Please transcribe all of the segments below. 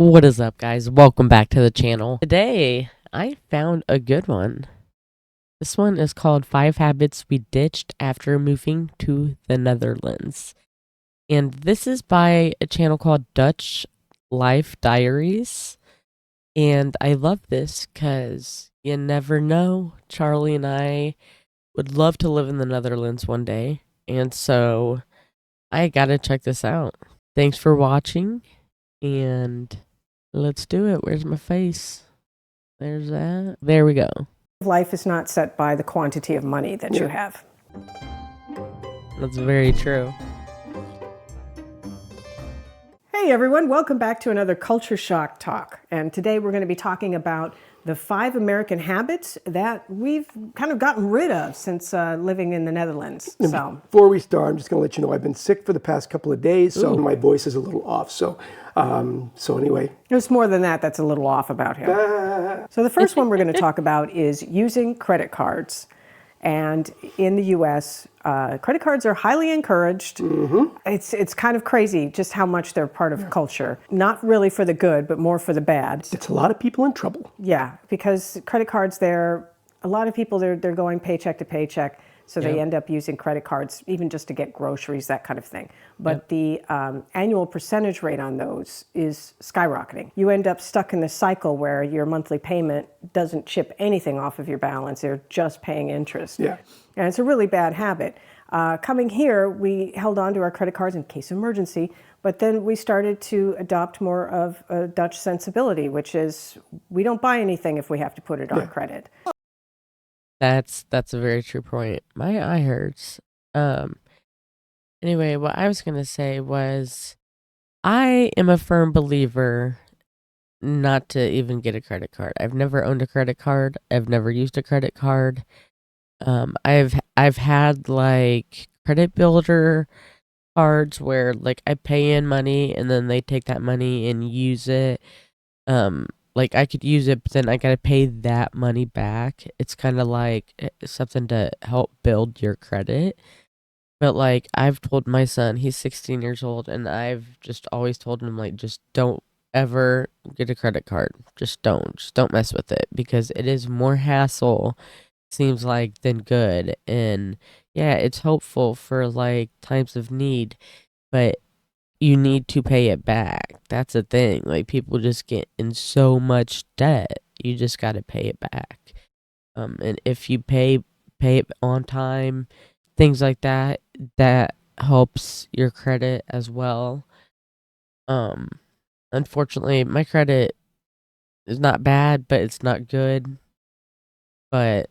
What is up, guys? Welcome back to the channel. Today, I found a good one. This one is called 5 Habits We Ditched After Moving to the Netherlands. And this is by a channel called Dutch Life Diaries. And I love this because you never know. Charlie and I would love to live in the Netherlands one day. And so, I gotta check this out. Thanks for watching. And let's do it. Where's my face? There's that. There we go. Life is not set by the quantity of money that you have. That's very true. Hey everyone, welcome back to another Culture Shock Talk. And today we're going to be talking about the 5 American habits that we've kind of gotten rid of since living in the Netherlands. So before we start, I'm just going to let you know I've been sick for the past couple of days, so my voice is a little off. So anyway. There's more than that that's a little off about him. So the first one we're going to talk about is using credit cards. And in the U.S., credit cards are highly encouraged. It's kind of crazy just how much they're part of culture. Not really for the good, but more for the bad. It's a lot of people in trouble. Yeah, because credit cards, a lot of people, they're going paycheck to paycheck. So they end up using credit cards, even just to get groceries, that kind of thing. But the annual percentage rate on those is skyrocketing. You end up stuck in this cycle where your monthly payment doesn't chip anything off of your balance. You're just paying interest. Yeah. And it's a really bad habit. Coming here, we held on to our credit cards in case of emergency, but then we started to adopt more of a Dutch sensibility, which is we don't buy anything if we have to put it on credit. That's a very true point. My eye hurts. Anyway, what I was gonna say was I am a firm believer not to even get a credit card. I've never owned a credit card. I've never used a credit card. I've had like credit builder cards where like I pay in money and then they take that money and use it. Like I could use it, but then I gotta pay that money back. It's kind of like something to help build your credit. But like I've told my son, he's 16 years old, and I've just always told him like, just don't ever get a credit card. Just don't mess with it because it is more hassle, seems like, than good. And yeah, it's hopeful for like times of need, but you need to pay it back. That's the thing. Like people just get in so much debt. You just got to pay it back. And if you pay it on time, things like that, that helps your credit as well. Unfortunately, my credit is not bad, but it's not good. But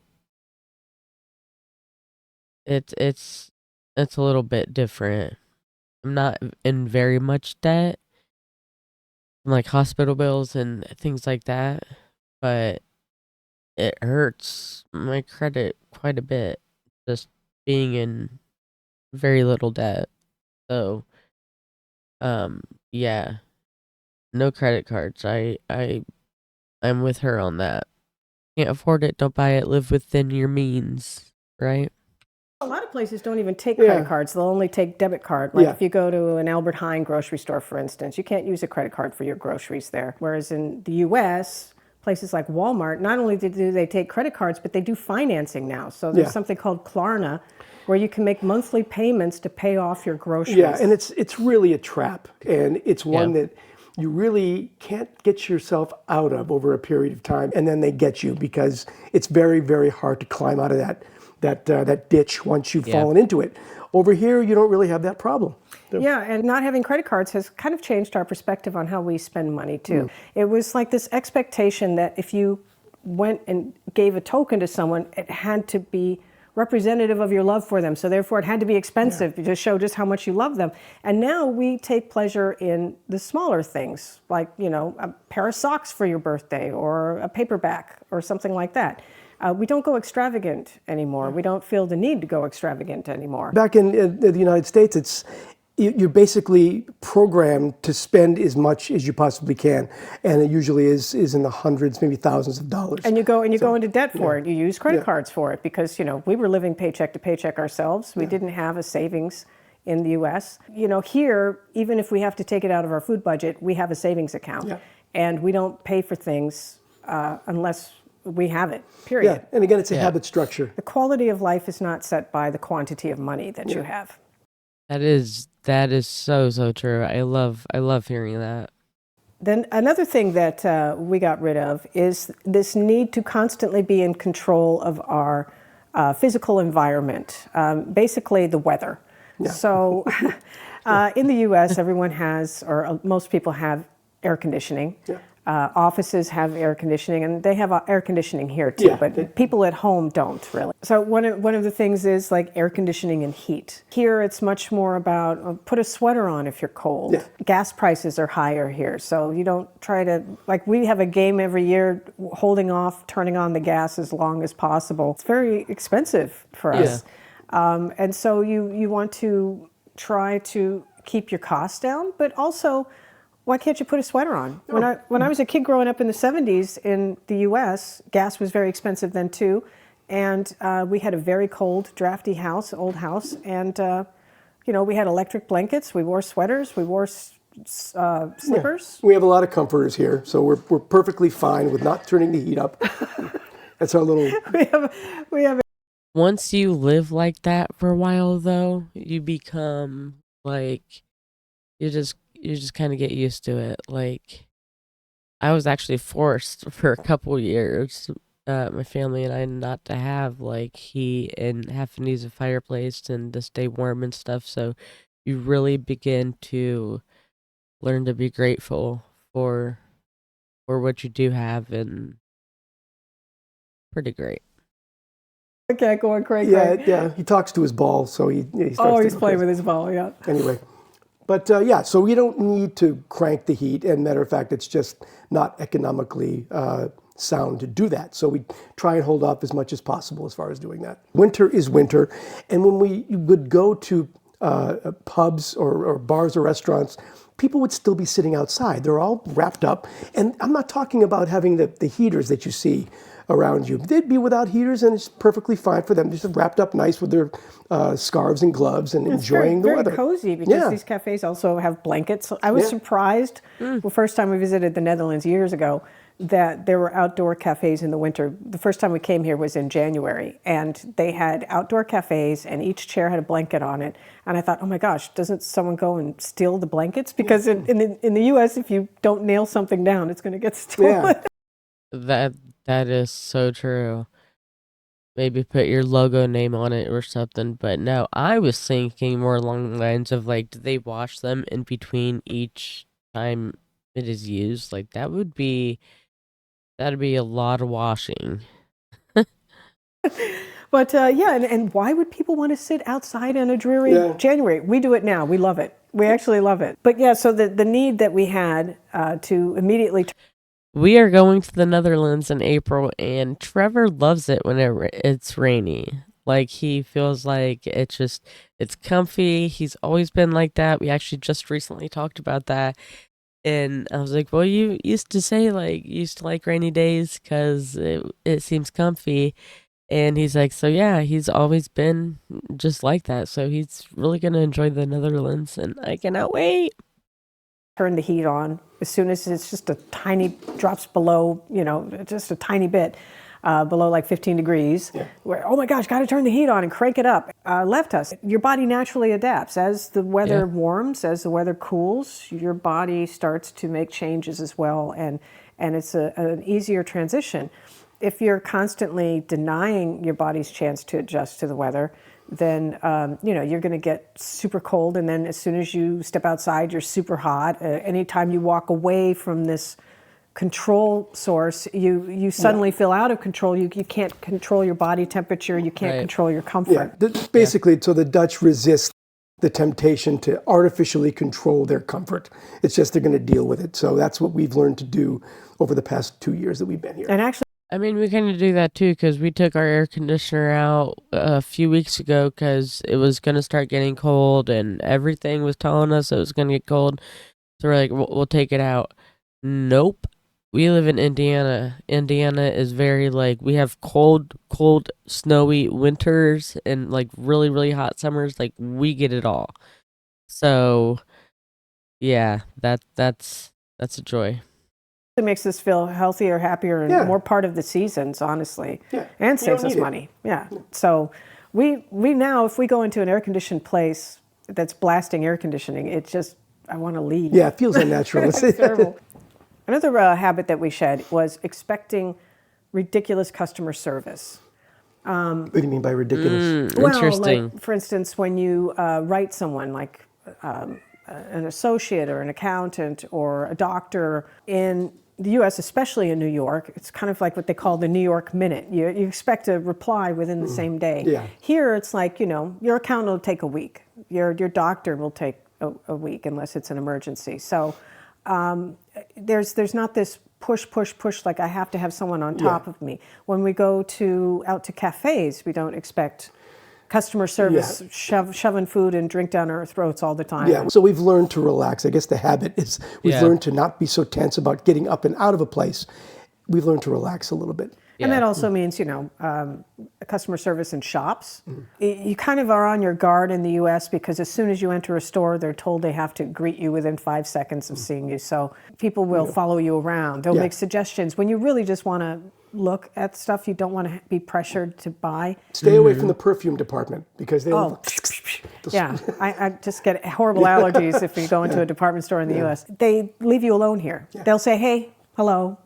it's a little bit different. I'm not in very much debt, like hospital bills and things like that, but it hurts my credit quite a bit just being in very little debt. So, yeah, no credit cards. I'm with her on that. Can't afford it, don't buy it. Live within your means, right? A lot of places don't even take credit cards. They'll only take debit card. Like if you go to an Albert Heijn grocery store, for instance, you can't use a credit card for your groceries there. Whereas in the U.S., places like Walmart, not only do they take credit cards, but they do financing now. So there's something called Klarna, where you can make monthly payments to pay off your groceries. Yeah, and it's really a trap, and it's one that you really can't get yourself out of over a period of time, and then they get you because it's very, very hard to climb out of that ditch once you've fallen into it. Over here, you don't really have that problem. Yeah, and not having credit cards has kind of changed our perspective on how we spend money too. It was like this expectation that if you went and gave a token to someone, it had to be representative of your love for them. So therefore it had to be expensive to show just how much you love them. And now we take pleasure in the smaller things, like, you know, a pair of socks for your birthday or a paperback or something like that. We don't go extravagant anymore. We don't feel the need to go extravagant anymore. Back in the United States, you're basically programmed to spend as much as you possibly can, and it usually is in the hundreds, maybe thousands of dollars. And you go into debt for it. You use credit cards for it because, you know, we were living paycheck to paycheck ourselves. We didn't have a savings in the U.S. You know, here, even if we have to take it out of our food budget, we have a savings account. and we don't pay for things unless we have it, Yeah, period. and again, it's a Yeah. habit structure. The quality of life is not set by the quantity of money that you have. That is so true. I love hearing that. Then another thing that we got rid of is this need to constantly be in control of our physical environment, basically the weather. Yeah. So in the US, everyone has, or most people have air conditioning. Yeah. Offices have air conditioning, and they have air conditioning here too, Yeah, but people at home don't really. So one of the things is like air conditioning and heat. Here it's much more about put a sweater on if you're cold. Yeah. Gas prices are higher here, so you don't try to, like we have a game every year holding off turning on the gas as long as possible. It's very expensive for us. And so you want to try to keep your costs down, but also why can't you put a sweater on? When I was a kid growing up in the 70s in the US, gas was very expensive then too. And we had a very cold, drafty house, old house. And, we had electric blankets. We wore sweaters. We wore slippers. We have a lot of comforters here, so we're perfectly fine with not turning the heat up. That's our little. We have Once you live like that for a while, though, you become like you just kind of get used to it. Like I was actually forced for a couple years, my family and I, not to have like heat and having to use a fireplace and to stay warm and stuff. So you really begin to learn to be grateful for what you do have, and pretty great. a cat going crazy. Yeah. He talks to his ball, so he starts. Oh, to he's go playing crazy. with his ball, yeah. Anyway, but yeah, so we don't need to crank the heat. And matter of fact, it's just not economically sound to do that. So we try and hold off as much as possible as far as doing that. Winter is winter, and when we would go to pubs or bars or restaurants, people would still be sitting outside. They're all wrapped up, and I'm not talking about having the heaters that you see around you. They'd be without heaters, and it's perfectly fine for them, just wrapped up nice with their scarves and gloves and enjoying the very weather. cozy because these cafes also have blankets. I was surprised the first time we visited the Netherlands years ago that there were outdoor cafes in the winter. The first time we came here was in January, and they had outdoor cafes, and each chair had a blanket on it. And I thought, oh my gosh, doesn't someone go and steal the blankets? Because in the U.S., if you don't nail something down, it's going to get stolen. That is so true. Maybe put your logo name on it or something. But no, I was thinking more along the lines of like, do they wash them in between each time it is used? Like that'd be a lot of washing. But and why would people want to sit outside in a dreary January? We do it now. We love it. We actually love it. But yeah, so the need that we had to immediately. We are going to the Netherlands in April, and Trevor loves it whenever it's rainy. Like he feels like it's comfy. He's always been like that. We actually just recently talked about that. And I was like, well, you used to say like you used to like rainy days because it seems comfy. And he's like, so yeah, he's always been just like that. So he's really going to enjoy the Netherlands, and I cannot wait. Turn the heat on as soon as it's just a tiny drops below, just a tiny bit below like 15 degrees. Where, oh my gosh, got to turn the heat on and crank it up. Left us. Your body naturally adapts as the weather warms, as the weather cools. Your body starts to make changes as well, and it's an easier transition. If you're constantly denying your body's chance to adjust to the weather, then you're going to get super cold, and then as soon as you step outside, you're super hot. Anytime you walk away from this control source, you suddenly feel out of control. You can't control your body temperature. You can't control your comfort. Basically, so the Dutch resist the temptation to artificially control their comfort. It's just they're going to deal with it. So that's what we've learned to do over the past 2 years that we've been here. And actually, I mean, we kind of do that too because we took our air conditioner out a few weeks ago because it was going to start getting cold and everything was telling us it was going to get cold. So we're like, we'll take it out. Nope. We live in Indiana. Indiana is very like, we have cold, snowy winters and like really, really hot summers. Like we get it all. So yeah, that's a joy. It makes us feel healthier, happier, and Yeah. more part of the seasons, honestly. Yeah. And You saves don't us need it. money. Yeah. So we now, if we go into an air-conditioned place that's blasting air conditioning, it's just, I want to leave. Yeah, it feels unnatural. It's terrible. Another habit that we shed was expecting ridiculous customer service. What do you mean by ridiculous? Well, Interesting. like, for instance, when you write someone, like an associate or an accountant or a doctor in the U.S., especially in New York, it's kind of like what they call the New York minute. You expect a reply within the same day. Yeah. Here, it's like, your accountant will take a week. Your doctor will take a week unless it's an emergency. So there's not this push, like I have to have someone on top of me. When we go out to cafes, we don't expect customer service shoving food and drink down our throats all the time. Yeah, so we've learned to relax. I guess the habit is we've learned to not be so tense about getting up and out of a place. We've learned to relax a little bit. And that also means, customer service in shops. You kind of are on your guard in the U.S. because as soon as you enter a store, they're told they have to greet you within 5 seconds of seeing you. So people will follow you around. They'll make suggestions. When you really just want to look at stuff, you don't want to be pressured to buy. Stay away from the perfume department because they'll... Yeah, I just get horrible allergies if you go into a department store in the U.S. They leave you alone here. They'll say, hey, hello,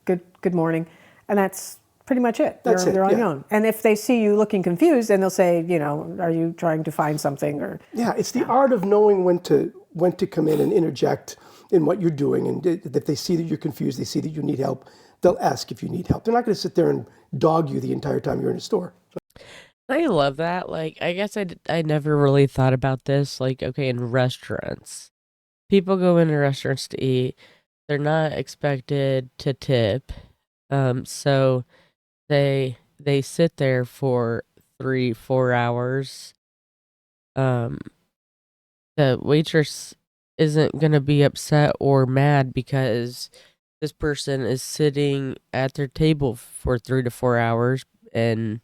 good morning. And that's pretty much it. They're on your own. And if they see you looking confused, then they'll say, are you trying to find something? Or Yeah, it's the art of knowing when to come in and interject in what you're doing. And if they see that you're confused, they see that you need help, they'll ask if you need help. They're not going to sit there and dog you the entire time you're in a store. I love that. Like, I guess I never really thought about this. Like, okay, in restaurants, people go into restaurants to eat. They're not expected to tip. So they sit there for 3-4 hours. The waitress isn't gonna be upset or mad because this person is sitting at their table for 3 to 4 hours and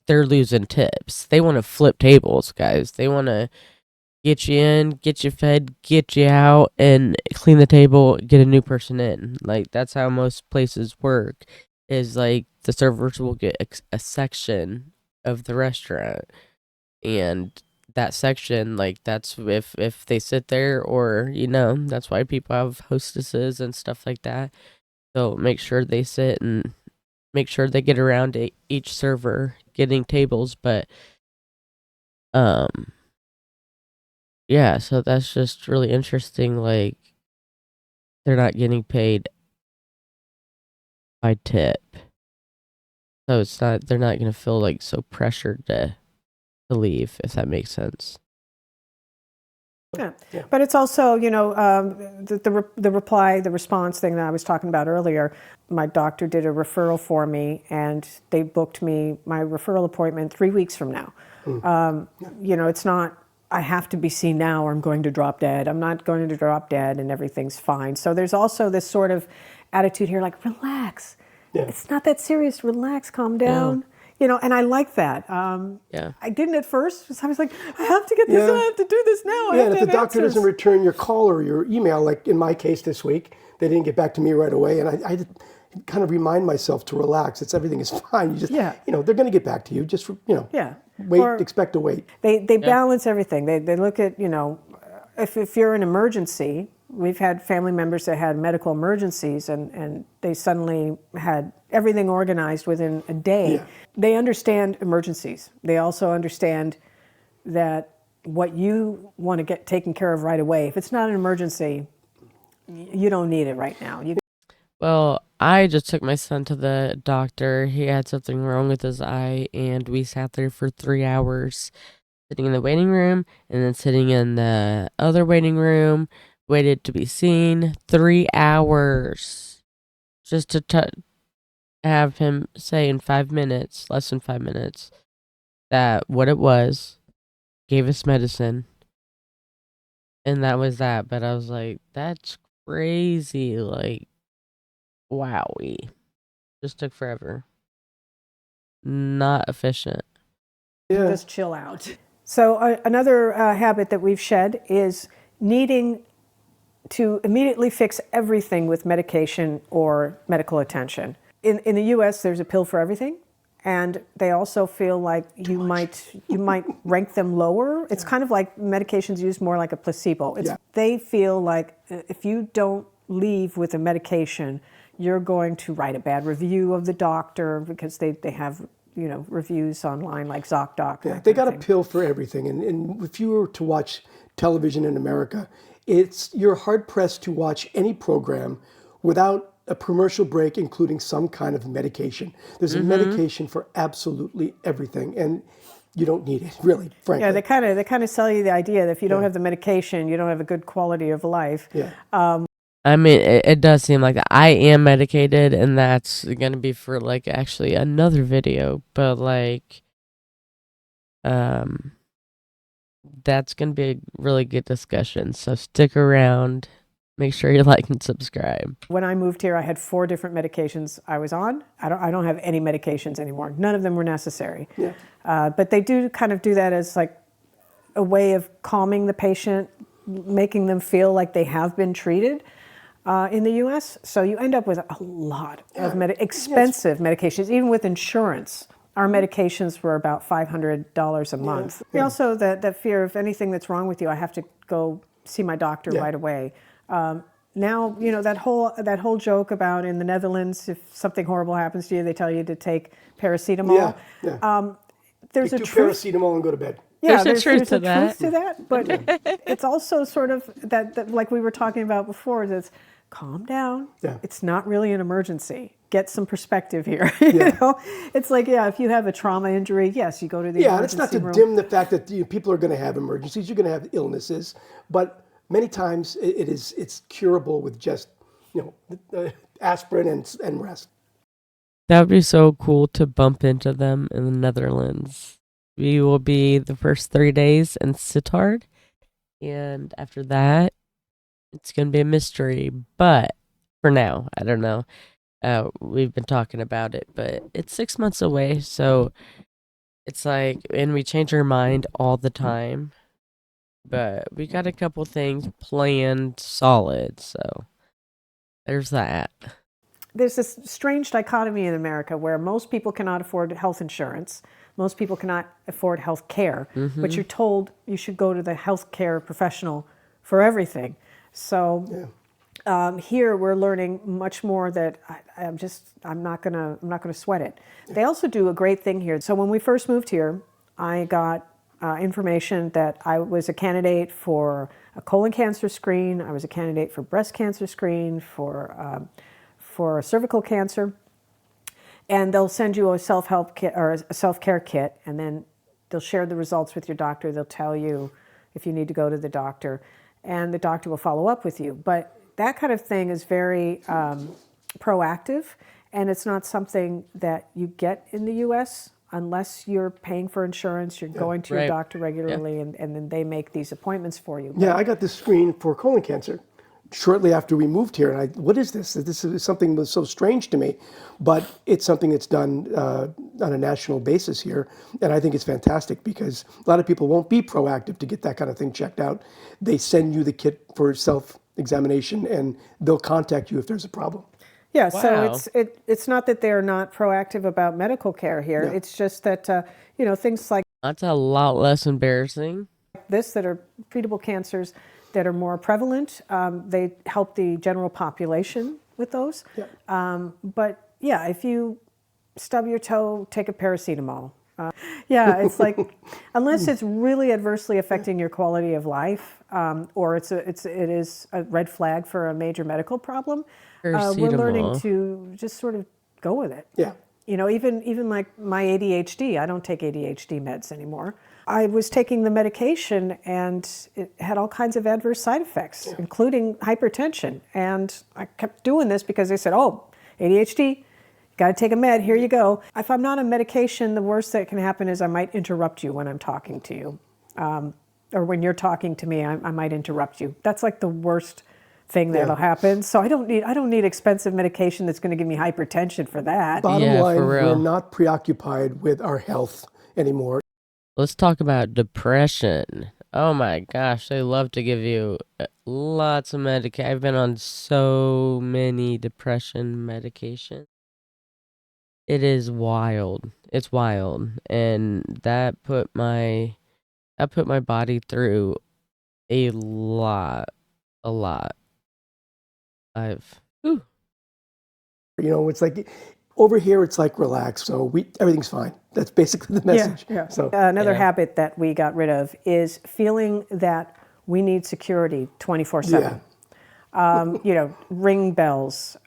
they're losing tips. They want to flip tables, guys. They want to get you in, get you fed, get you out, and clean the table, get a new person in. Like, that's how most places work, is like the servers will get a section of the restaurant. And that section, like, that's if they sit there, or, that's why people have hostesses and stuff like that. They'll make sure they sit and make sure they get around to each server getting tables. But yeah, so that's just really interesting. Like, they're not getting paid by tip, so they're not gonna feel like so pressured to leave, if that makes sense. Yeah. But it's also, the response thing that I was talking about earlier. My doctor did a referral for me, and they booked me my referral appointment 3 weeks from now. It's not, I have to be seen now or I'm going to drop dead. I'm not going to drop dead and everything's fine. So there's also this sort of attitude here, like, relax. Yeah. It's not that serious. Relax, calm down. And I like that. I didn't at first. So I was like, I have to get this, I have to do this now. And if the doctor doesn't return your call or your email, like in my case this week, they didn't get back to me right away. And I kind of remind myself to relax. Everything is fine. You just, they're going to get back to you. Just, wait, expect to wait. They balance everything. They look at, if you're an emergency. We've had family members that had medical emergencies and they suddenly had everything organized within a day. Yeah. They understand emergencies. They also understand that what you want to get taken care of right away, if it's not an emergency, you don't need it right now. Well, I just took my son to the doctor. He had something wrong with his eye, and we sat there for 3 hours, sitting in the waiting room and then sitting in the other waiting room. Waited to be seen 3 hours just to have him say in 5 minutes, less than 5 minutes, that what it was, gave us medicine, and that was that. But I was like, that's crazy. Like, wowie. Just took forever. Not efficient. Yeah. Just chill out. So another habit that we've shed is needing to immediately fix everything with medication or medical attention. In the US, there's a pill for everything. And they also feel like you might rank them lower. It's kind of like medications used more like a placebo. They feel like if you don't leave with a medication, you're going to write a bad review of the doctor because they have reviews online like ZocDoc. Yeah, they got a pill for everything. And if you were to watch television in America, you're hard pressed to watch any program without a commercial break, including some kind of medication. There's a medication for absolutely everything, and you don't need it, really, frankly. Yeah, they kind of sell you the idea that if you don't have the medication, you don't have a good quality of life. Yeah. I mean, it does seem like that. I am medicated, and that's gonna be for like actually another video, but like, that's gonna be a really good discussion. So stick around. Make sure you like and subscribe. When I moved here, I had 4 different medications I was on. I don't have any medications anymore. None of them were necessary. Yeah. But they do kind of do that as like a way of calming the patient, making them feel like they have been treated in the U.S. So you end up with a lot of expensive medications, even with insurance. Our medications were about $500 a month. Also, that fear of anything that's wrong with you, I have to go see my doctor right away. Now, that whole joke about in the Netherlands, if something horrible happens to you, they tell you to take paracetamol. There's Take a 2 truth. paracetamol and go to bed. Yeah, there's a truth to that. Truth to that, but it's also sort of that, like we were talking about before, that's calm down. Yeah. It's not really an emergency. Get some perspective here. You know, it's like, if you have a trauma injury, yes, you go to the emergency and it's not to room. dim the fact that people are going to have emergencies. You're going to have illnesses, but many times it's curable with just aspirin and rest. That would be so cool to bump into them in the Netherlands. We will be the first 3 days in Sittard, and after that, it's going to be a mystery. But for now, I don't know. We've been talking about it, but it's 6 months away, so it's like, and we change our mind all the time. But we got a couple things planned solid, so there's that. There's this strange dichotomy in America where most people cannot afford health insurance. Most people cannot afford health care, but you're told you should go to the health care professional for everything. So here we're learning much more that I'm not gonna sweat it. They also do a great thing here. So when we first moved here, I got information that I was a candidate for a colon cancer screen. I was a candidate for breast cancer screen, for cervical cancer. And they'll send you a self-help kit or a self-care kit, and then they'll share the results with your doctor. They'll tell you if you need to go to the doctor, and the doctor will follow up with you. But that kind of thing is very proactive, and it's not something that you get in the U.S. unless you're paying for insurance, you're going to your doctor regularly, and then they make these appointments for you. Yeah, I got this screen for colon cancer shortly after we moved here, and what is this? This is something that's so strange to me, but it's something that's done on a national basis here, and I think it's fantastic because a lot of people won't be proactive to get that kind of thing checked out. They send you the kit for self-examination, and they'll contact you if there's a problem. Yeah, so it's not that they're not proactive about medical care here. It's just that things like That's a lot less embarrassing. this that are treatable cancers that are more prevalent, they help the general population with those. But if you stub your toe, take a paracetamol. It's like, unless it's really adversely affecting your quality of life, or it is a red flag for a major medical problem, we're learning to just sort of go with it. Yeah. Even like my ADHD, I don't take ADHD meds anymore. I was taking the medication and it had all kinds of adverse side effects, including hypertension. And I kept doing this because they said, oh, ADHD, got to take a med, here you go. If I'm not on medication, the worst that can happen is I might interrupt you when I'm talking to you. Or when you're talking to me, I might interrupt you. That's like the worst thing that'll happen. So I don't need expensive medication that's going to give me hypertension for that. Bottom line, for real. we're not preoccupied with our health anymore. Let's talk about depression. Oh my gosh, they love to give you lots of medication. I've been on so many depression medications. It is wild. It's wild. And that put my body through a lot. A lot. I've whew. It's like over here, it's like relax. So everything's fine. That's basically the message. Yeah. So Another Yeah. habit that we got rid of is feeling that we need security 24/7. Ring bells,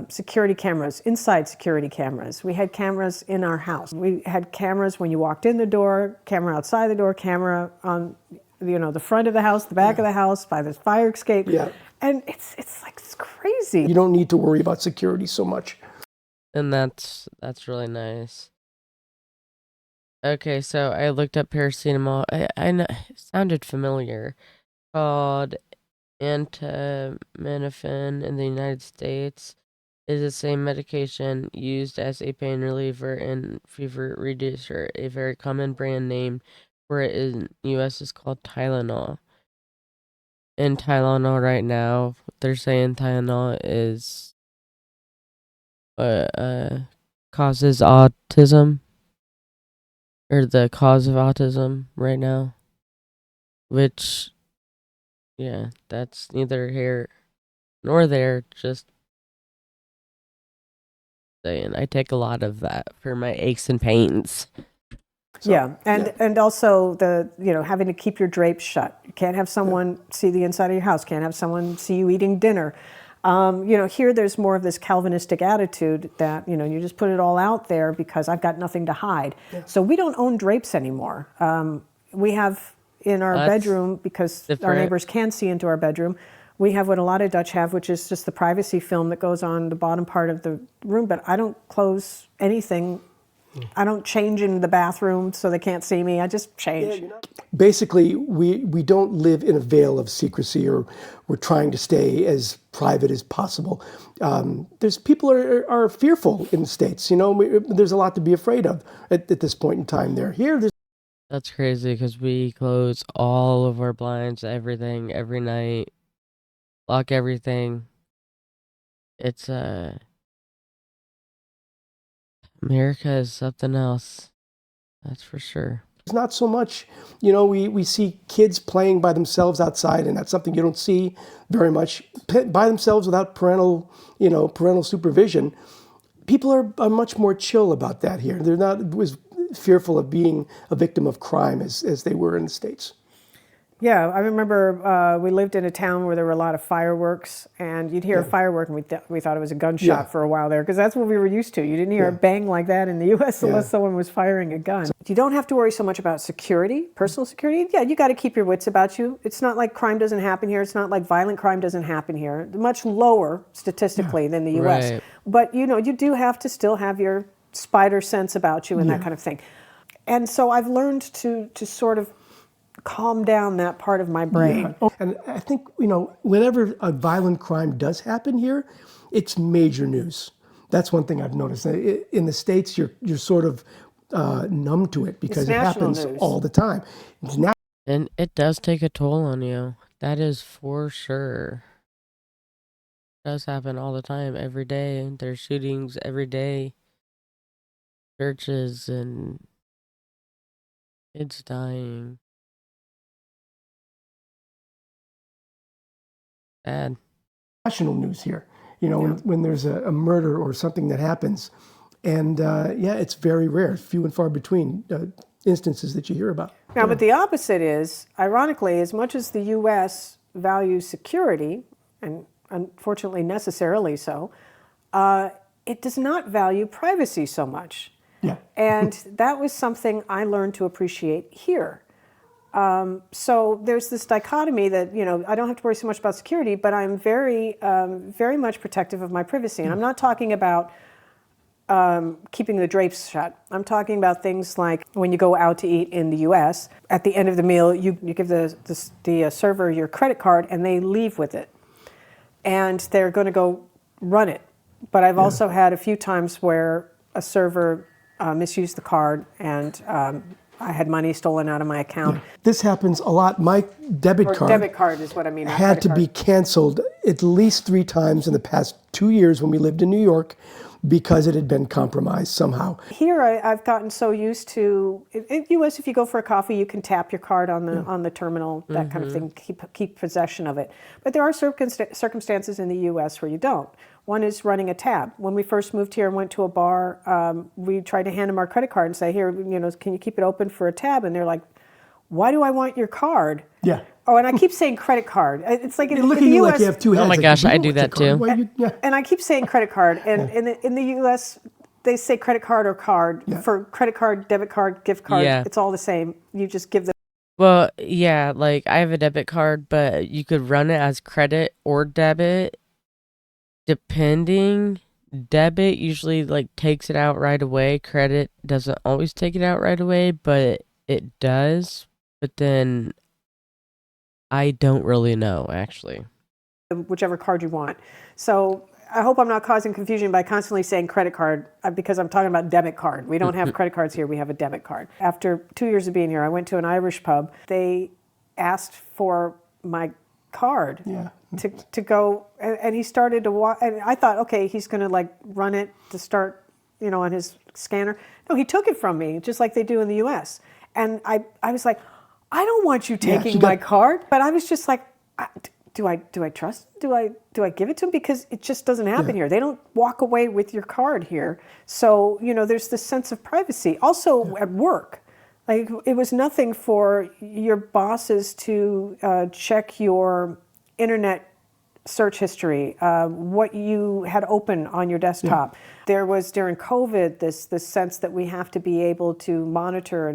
security cameras, inside security cameras. We had cameras in our house. We had cameras when you walked in the door, camera outside the door, camera on, the front of the house, the back of the house, by the fire escape. Yeah. And it's like, it's crazy. You don't need to worry about security so much. And that's really nice. Okay, so I looked up paracetamol. I know it sounded familiar. Called acetaminophen in the United States is the same medication used as a pain reliever and fever reducer. A very common brand name for it in US is called Tylenol. And Tylenol right now, they're saying Tylenol is causes autism, or the cause of autism right now, which, yeah, that's neither here nor there, just saying. I take a lot of that for my aches and pains. So, and also the having to keep your drapes shut. You can't have someone see the inside of your house. Can't have someone see you eating dinner. Here there's more of this Calvinistic attitude that you just put it all out there because I've got nothing to hide. Yeah. So we don't own drapes anymore. We have in our bedroom, because our neighbors can see into our bedroom. We have what a lot of Dutch have, which is just the privacy film that goes on the bottom part of the room. But I don't close anything. I don't change in the bathroom so they can't see me. I just change. Basically, we don't live in a veil of secrecy, or we're trying to stay as private as possible. There's people are fearful in the States. There's a lot to be afraid of at this point in time. That's crazy because we close all of our blinds, everything, every night, lock everything. It's America is something else. That's for sure. There's not so much, we see kids playing by themselves outside, and that's something you don't see very much, by themselves without parental supervision. People are much more chill about that here. They're not as fearful of being a victim of crime as they were in the States. Yeah, I remember we lived in a town where there were a lot of fireworks, and you'd hear a firework, and we thought it was a gunshot for a while there, because that's what we were used to. You didn't hear a bang like that in the U.S. unless someone was firing a gun. You don't have to worry so much about security, personal security. Yeah, you got to keep your wits about you. It's not like crime doesn't happen here. It's not like violent crime doesn't happen here. Much lower statistically than the U.S. Right. But you do have to still have your spider sense about you and that kind of thing. And so I've learned to sort of calm down that part of my brain. Yeah. And I think, whenever a violent crime does happen here, it's major news. That's one thing I've noticed. In the States, you're sort of numb to it because it happens all the time. And it does take a toll on you. That is for sure. It does happen all the time, every day. There's shootings every day. Churches and kids dying. Bad. National news here, when there's a murder or something that happens. And it's very rare, few and far between instances that you hear about. Now, but the opposite is, ironically, as much as the U.S. values security, and unfortunately necessarily so, it does not value privacy so much. Yeah. And that was something I learned to appreciate here. So there's this dichotomy that, I don't have to worry so much about security, but I'm very, very much protective of my privacy. And I'm not talking about keeping the drapes shut. I'm talking about things like when you go out to eat in the U.S., at the end of the meal, you give the server your credit card and they leave with it. And they're going to go run it. But I've also had a few times where a server misused the card and I had money stolen out of my account. This happens a lot. My debit Or card debit card is what I mean. Not had credit to card. be canceled at least 3 times in the past 2 years when we lived in New York because it had been compromised somehow. Here, I've gotten so used to in U.S. If you go for a coffee, you can tap your card on the terminal, that kind of thing. Keep possession of it. But there are circumstances in the U.S. where you don't. One is running a tab. When we first moved here and went to a bar, we tried to hand them our credit card and say, "Here, can you keep it open for a tab?" And they're like, "Why do I want your card?" Yeah. Oh, and I keep saying credit card. It's like They in look the at you U.S. like you have 2 heads. Oh my Like, gosh, "You I know do what's a that card? too. Why you-" Yeah. And I keep saying credit card. And in the U.S., they say credit card or card. Yeah. For credit card, debit card, gift card, Yeah. it's all the same. You just give them. Well, yeah, like I have a debit card, but you could run it as credit or debit, depending. Debit usually like takes it out right away. Credit doesn't always take it out right away, but it does. But then I don't really know actually. Whichever card you want. So I hope I'm not causing confusion by constantly saying credit card because I'm talking about debit card. We don't have credit cards here. We have a debit card. After 2 years of being here, I went to an Irish pub. They asked for my card to go, and he started to walk. And I thought, okay, he's going to like run it to start, on his scanner. No, he took it from me, just like they do in the U.S. And I was like, I don't want you taking my card. But I was just like, do I trust? Do I give it to him? Because it just doesn't happen here. They don't walk away with your card here. So, there's this sense of privacy. Also at work, like it was nothing for your bosses to check your internet search history, what you had open on your desktop. There was during COVID this sense that we have to be able to monitor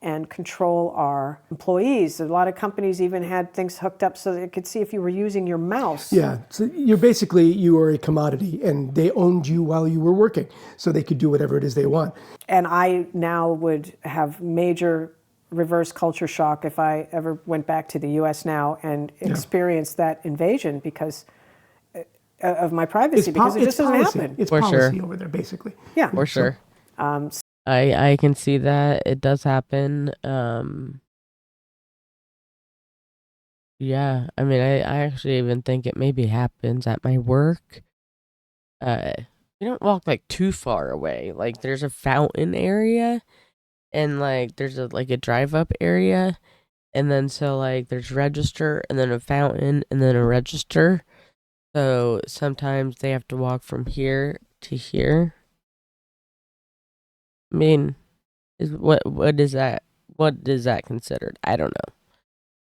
and control our employees. A lot of companies even had things hooked up so they could see if you were using your mouse. Yeah, so you are a commodity, and they owned you while you were working, so they could do whatever it is they want. And I now would have major reverse culture shock if I ever went back to the U.S. now and experienced that invasion because of my privacy, because it just doesn't happen. It's For policy sure. over there, basically. Yeah. For sure. I can see that it does happen. Yeah, I mean, I actually even think it maybe happens at my work. We don't walk like too far away. Like there's a fountain area, and like there's a drive up area, and then so like there's register, and then a fountain, and then a register. So sometimes they have to walk from here to here. I mean, what is that? What is that considered? I don't know.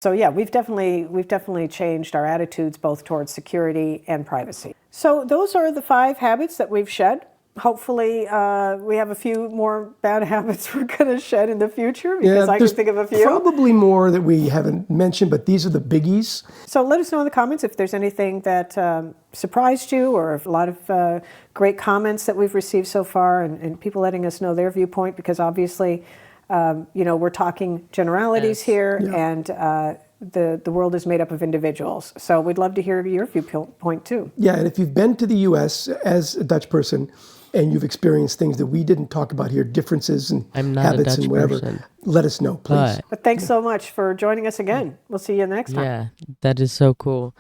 So yeah, we've definitely changed our attitudes both towards security and privacy. So those are the 5 habits that we've shed. Hopefully, we have a few more bad habits we're going to shed in the future because I can think of a few. Probably more that we haven't mentioned, but these are the biggies. So let us know in the comments if there's anything that surprised you, or if a lot of great comments that we've received so far, and people letting us know their viewpoint, because obviously, we're talking generalities here, and the world is made up of individuals. So we'd love to hear your viewpoint too. Yeah, and if you've been to the U.S. as a Dutch person and you've experienced things that we didn't talk about here, differences and habits and whatever, let us know, please. But thanks so much for joining us again. We'll see you next time. Yeah, that is so cool.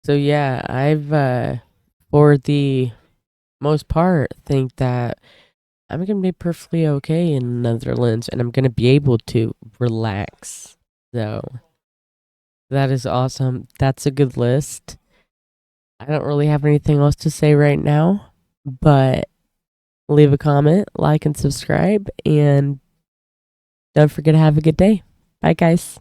So yeah, I've for the most part think that I'm gonna be perfectly okay in Netherlands, and I'm gonna be able to relax. So that is awesome. That's a good list. I don't really have anything else to say right now, but leave a comment, like, and subscribe, and don't forget to have a good day. Bye, guys.